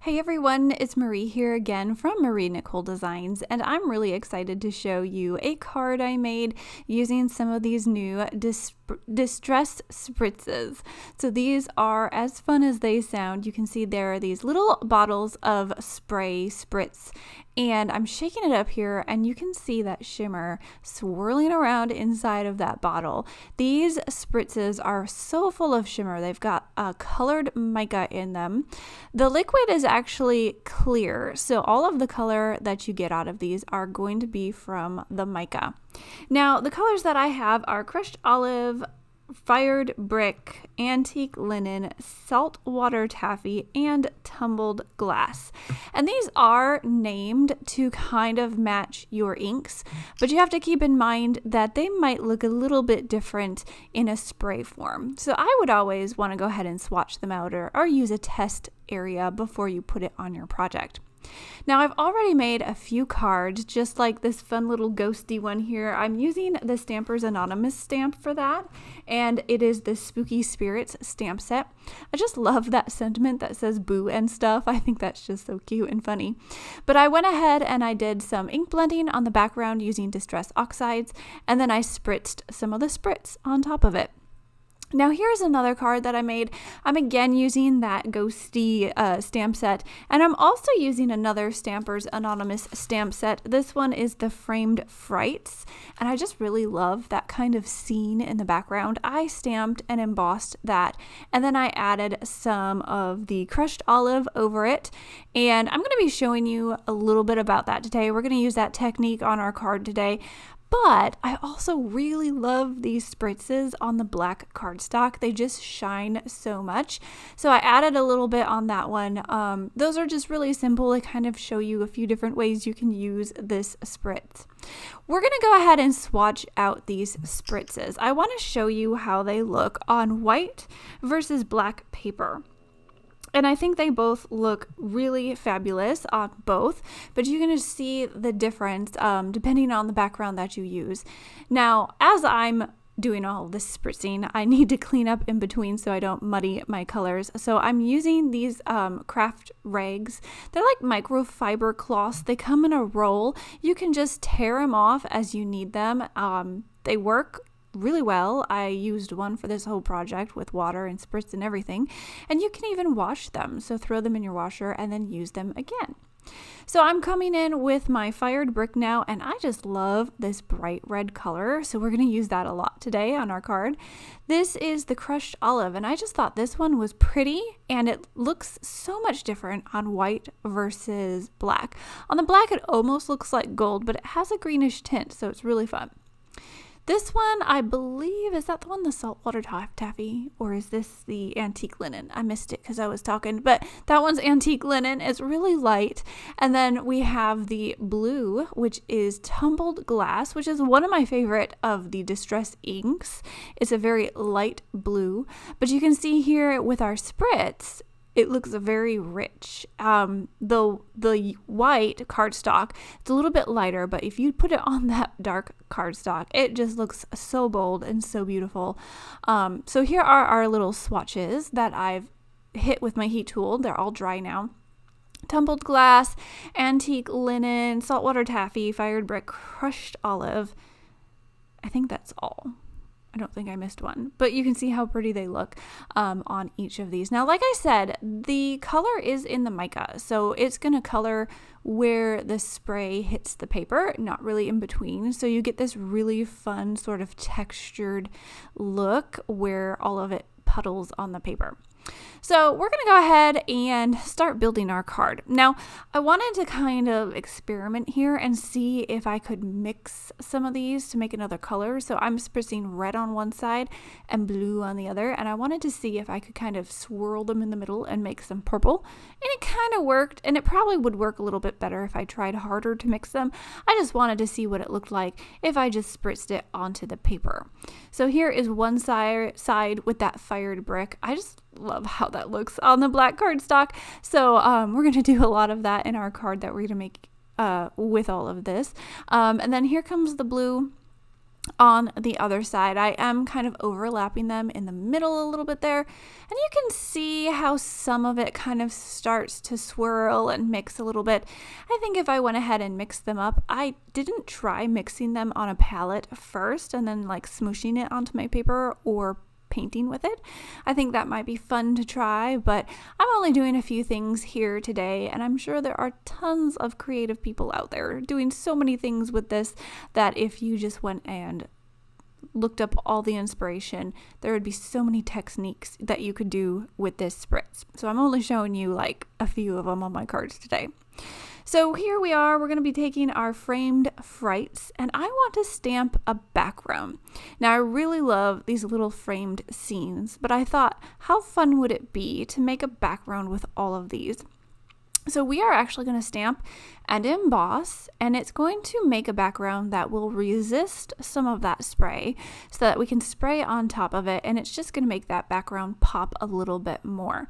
Hey everyone, it's Marie here again from Marie Nicole Designs, and I'm really excited to show you a card I made using some of these new Distress Spritzes. So these are as fun as they sound. You can see there are these little bottles of spray spritz, and I'm shaking it up here and you can see that shimmer swirling around inside of that bottle. These spritzes are so full of shimmer. They've got a colored mica in them. The liquid is actually clear, so all of the color that you get out of these are going to be from the mica. Now, the colors that I have are crushed olive, fired brick, antique linen, saltwater taffy, and tumbled glass. And these are named to kind of match your inks, but you have to keep in mind that they might look a little bit different in a spray form. So I would always want to go ahead and swatch them out or use a test area before you put it on your project. Now I've already made a few cards, just like this fun little ghosty one here. I'm using the Stampers Anonymous stamp for that, and it is the Spooky Spirits stamp set. I just love that sentiment that says boo and stuff. I think that's just so cute and funny. But I went ahead and I did some ink blending on the background using Distress Oxides, and then I spritzed some of the spritz on top of it. Now here's another card that I made. I'm again using that ghosty stamp set, and I'm also using another Stampers Anonymous stamp set. This one is the Framed Frights, and I just really love that kind of scene in the background. I stamped and embossed that, and then I added some of the crushed olive over it, and I'm going to be showing you a little bit about that today. We're going to use that technique on our card today. But I also really love these spritzes on the black cardstock. They just shine so much. So I added a little bit on that one. Those are just really simple. They kind of show you a few different ways you can use this spritz. We're going to go ahead and swatch out these spritzes. I want to show you how they look on white versus black paper. And I think they both look really fabulous on both, but you can just see the difference depending on the background that you use. Now, as I'm doing all this spritzing, I need to clean up in between so I don't muddy my colors. So I'm using these craft rags. They're like microfiber cloths. They come in a roll. You can just tear them off as you need them. They work really well. I used one for this whole project with water and spritz and everything, and you can even wash them. So throw them in your washer and then use them again. So I'm coming in with my fired brick now, and I just love this bright red color. So we're going to use that a lot today on our card. This is the crushed olive, and I just thought this one was pretty, and it looks so much different on white versus black. On the black, it almost looks like gold, but it has a greenish tint, so it's really fun. This one, I believe, is that the one, the Saltwater Taffy, or is this the antique linen? I missed it because I was talking, but that one's antique linen. It's really light. And then we have the blue, which is Tumbled Glass, which is one of my favorite of the Distress inks. It's a very light blue, but you can see here with our spritz, it looks very rich. The white cardstock, it's a little bit lighter, but if you put it on that dark cardstock, it just looks so bold and so beautiful. So here are our little swatches that I've hit with my heat tool. They're all dry now. Tumbled glass, antique linen, saltwater taffy, fired brick, crushed olive. I think that's all. I don't think I missed one, but you can see how pretty they look on each of these. Now, like I said, the color is in the mica, so it's going to color where the spray hits the paper, not really in between. So you get this really fun sort of textured look where all of it puddles on the paper. So we're going to go ahead and start building our card. Now, I wanted to kind of experiment here and see if I could mix some of these to make another color. So I'm spritzing red on one side and blue on the other, and I wanted to see if I could kind of swirl them in the middle and make some purple. And it kind of worked, and it probably would work a little bit better if I tried harder to mix them. I just wanted to see what it looked like if I just spritzed it onto the paper. So here is one side with that fired brick. I just love how that looks on the black cardstock. So we're going to do a lot of that in our card that we're going to make with all of this. And then here comes the blue. on the other side. I am kind of overlapping them in the middle a little bit there, and you can see how some of it kind of starts to swirl and mix a little bit. I think if I went ahead and mixed them up, I didn't try mixing them on a palette first and then like smooshing it onto my paper or painting with it. I think that might be fun to try, but I'm only doing a few things here today, and I'm sure there are tons of creative people out there doing so many things with this that if you just went and looked up all the inspiration, there would be so many techniques that you could do with this spritz. So I'm only showing you like a few of them on my cards today. So here we are, we're going to be taking our framed frights, and I want to stamp a background. Now I really love these little framed scenes, but I thought, how fun would it be to make a background with all of these? So we are actually going to stamp and emboss, and it's going to make a background that will resist some of that spray so that we can spray on top of it, and it's just going to make that background pop a little bit more.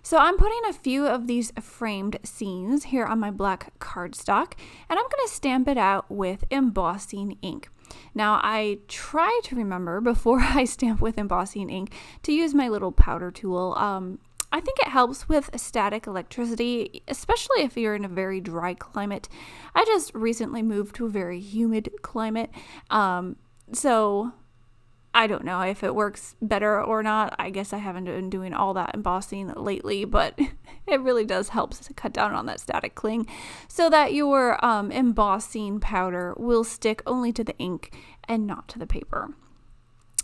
So I'm putting a few of these framed scenes here on my black cardstock, and I'm going to stamp it out with embossing ink. Now I try to remember before I stamp with embossing ink to use my little powder tool. I think it helps with static electricity, especially if you're in a very dry climate. I just recently moved to a very humid climate, so I don't know if it works better or not. I guess I haven't been doing all that embossing lately, but it really does help to cut down on that static cling so that your embossing powder will stick only to the ink and not to the paper.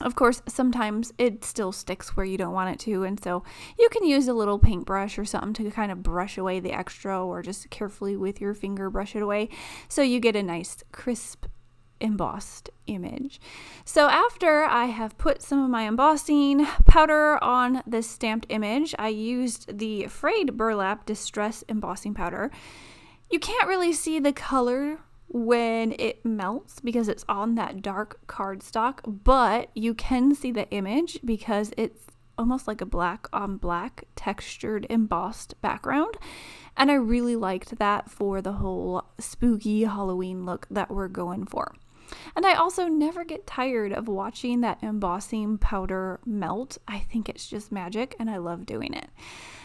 Of course, sometimes it still sticks where you don't want it to, and so you can use a little paintbrush or something to kind of brush away the extra, or just carefully with your finger brush it away so you get a nice crisp embossed image. So after I have put some of my embossing powder on this stamped image, I used the frayed burlap distress embossing powder. You can't really see the color when it melts because it's on that dark cardstock, but you can see the image because it's almost like a black on black textured embossed background, and I really liked that for the whole spooky Halloween look that we're going for. And I also never get tired of watching that embossing powder melt. I think it's just magic, and I love doing it.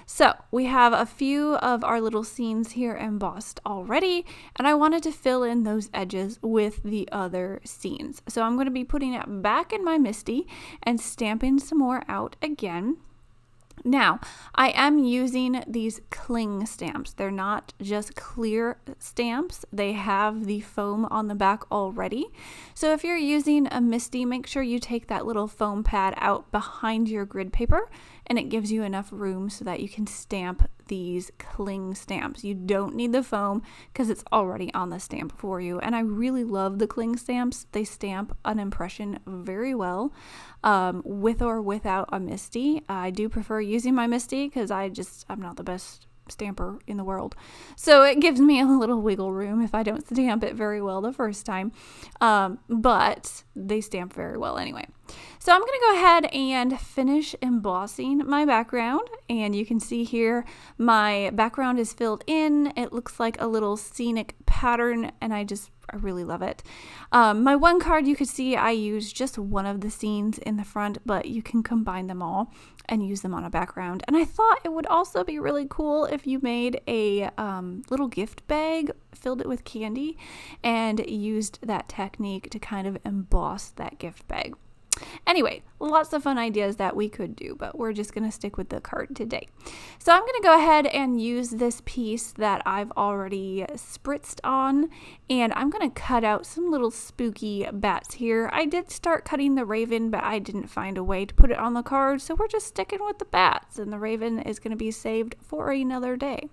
So we have a few of our little scenes here embossed already, and I wanted to fill in those edges with the other scenes. So I'm going to be putting it back in my Misty and stamping some more out again. Now, I am using these cling stamps. They're not just clear stamps. They have the foam on the back already. So if you're using a Misty, make sure you take that little foam pad out behind your grid paper, and it gives you enough room so that you can stamp these cling stamps. You don't need the foam because it's already on the stamp for you. And I really love the cling stamps. They stamp an impression very well with or without a Misty. I do prefer using my Misty because I'm not the best stamper in the world. So it gives me a little wiggle room if I don't stamp it very well the first time. But they stamp very well anyway. So I'm going to go ahead and finish embossing my background, and you can see here my background is filled in. It looks like a little scenic pattern, and I really love it. My one card, you could see I used just one of the scenes in the front, but you can combine them all and use them on a background. And I thought it would also be really cool if you made a little gift bag, filled it with candy, and used that technique to kind of emboss that gift bag. Anyway, lots of fun ideas that we could do, but we're just going to stick with the card today. So I'm going to go ahead and use this piece that I've already spritzed on, and I'm going to cut out some little spooky bats here. I did start cutting the raven, but I didn't find a way to put it on the card, so we're just sticking with the bats, and the raven is going to be saved for another day.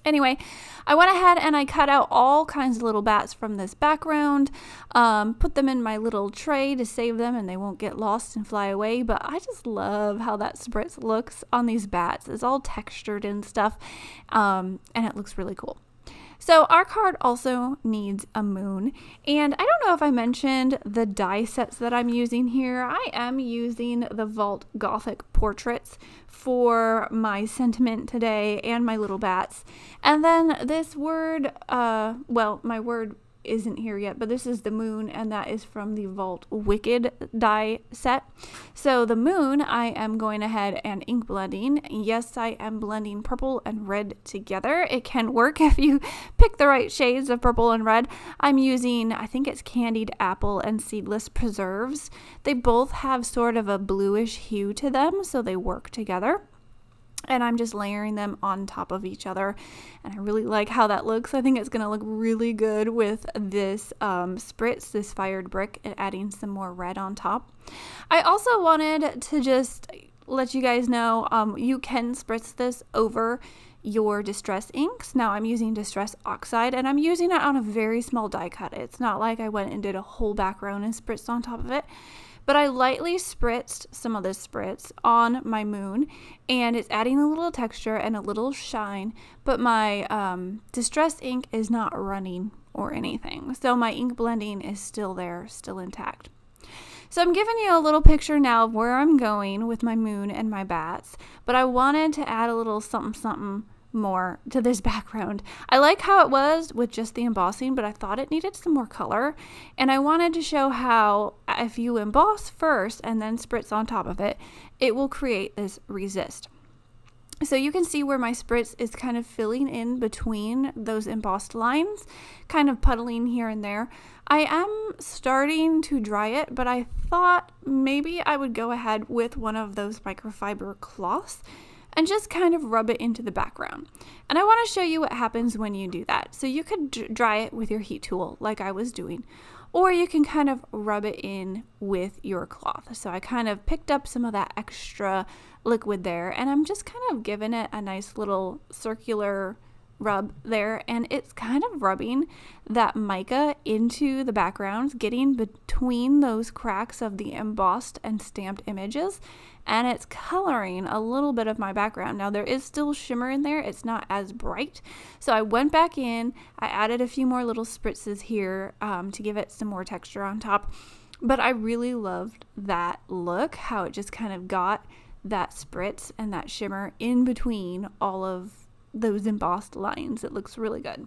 Anyway, I went ahead and I cut out all kinds of little bats from this background, put them in my little tray to save them and they won't get lost and fly away, but I just love how that spritz looks on these bats. It's all textured and stuff, and it looks really cool. So our card also needs a moon, and I don't know if I mentioned the die sets that I'm using here. I am using the Vault Gothic portraits for my sentiment today and my little bats. And then this word, my word isn't here yet, but this is the moon, and that is from the Vault Wicked die set. So the moon, I am going ahead and ink blending. Yes, I am blending purple and red together. It can work if you pick the right shades of purple and red. I'm using, I think it's Candied Apple and Seedless Preserves. They both have sort of a bluish hue to them, so they work together. And I'm just layering them on top of each other, and I really like how that looks. I think it's going to look really good with this spritz, this fired brick, and adding some more red on top. I also wanted to just let you guys know you can spritz this over your Distress inks. Now I'm using Distress Oxide, and I'm using it on a very small die cut. It's not like I went and did a whole background and spritzed on top of it. But I lightly spritzed some of this spritz on my moon, and it's adding a little texture and a little shine, but my Distress ink is not running or anything. So my ink blending is still there, still intact. So I'm giving you a little picture now of where I'm going with my moon and my bats, but I wanted to add a little something more to this background. I like how it was with just the embossing, but I thought it needed some more color, and I wanted to show how if you emboss first and then spritz on top of it, it will create this resist. So you can see where my spritz is kind of filling in between those embossed lines, kind of puddling here and there. I am starting to dry it, but I thought maybe I would go ahead with one of those microfiber cloths and just kind of rub it into the background. And I want to show you what happens when you do that. So you could dry it with your heat tool like I was doing, or you can kind of rub it in with your cloth. So I kind of picked up some of that extra liquid there, and I'm just kind of giving it a nice little circular rub there, and it's kind of rubbing that mica into the background, getting between those cracks of the embossed and stamped images, and it's coloring a little bit of my background. Now there is still shimmer in there, it's not as bright, so I went back in, I added a few more little spritzes here to give it some more texture on top, but I really loved that look, how it just kind of got that spritz and that shimmer in between all of those embossed lines. It looks really good.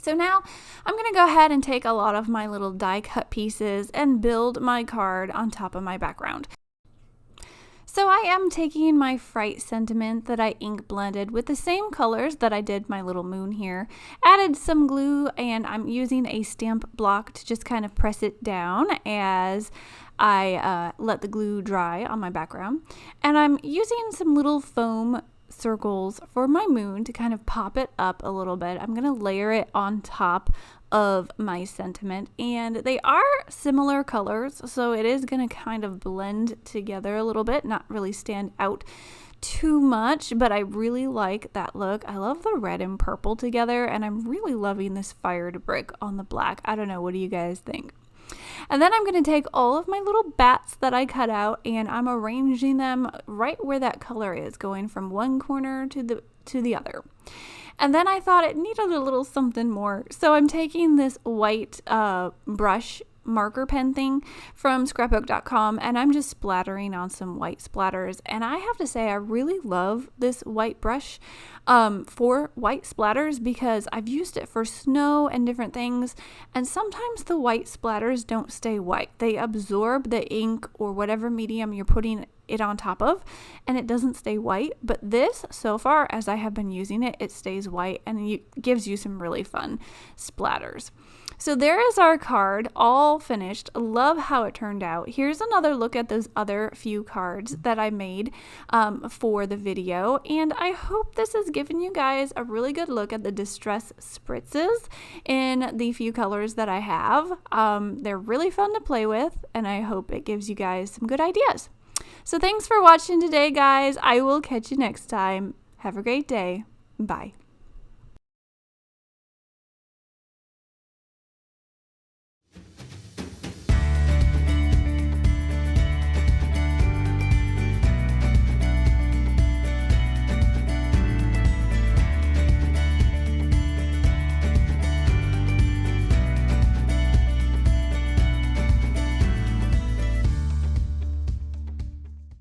So now I'm going to go ahead and take a lot of my little die cut pieces and build my card on top of my background. So I am taking my Fright Sentiment that I ink blended with the same colors that I did my little moon here, added some glue, and I'm using a stamp block to just kind of press it down as I let the glue dry on my background. And I'm using some little foam circles for my moon to kind of pop it up a little bit. I'm going to layer it on top of my sentiment, and they are similar colors, so it is going to kind of blend together a little bit, not really stand out too much, but I really like that look. I love the red and purple together, and I'm really loving this fired brick on the black. I don't know, what do you guys think? And then I'm going to take all of my little bats that I cut out, and I'm arranging them right where that color is, going from one corner to the other. And then I thought it needed a little something more, so I'm taking this white brush marker pen thing from Scrapbook.com, and I'm just splattering on some white splatters. And I have to say, I really love this white brush for white splatters, because I've used it for snow and different things, and sometimes the white splatters don't stay white. They absorb the ink or whatever medium you're putting it on top of, and it doesn't stay white. But this, so far as I have been using it, it stays white, and it gives you some really fun splatters. So there is our card, all finished. Love how it turned out. Here's another look at those other few cards that I made for the video, and I hope this has given you guys a really good look at the Distress Spritzes in the few colors that I have. They're really fun to play with, and I hope it gives you guys some good ideas. So thanks for watching today, guys. I will catch you next time. Have a great day. Bye.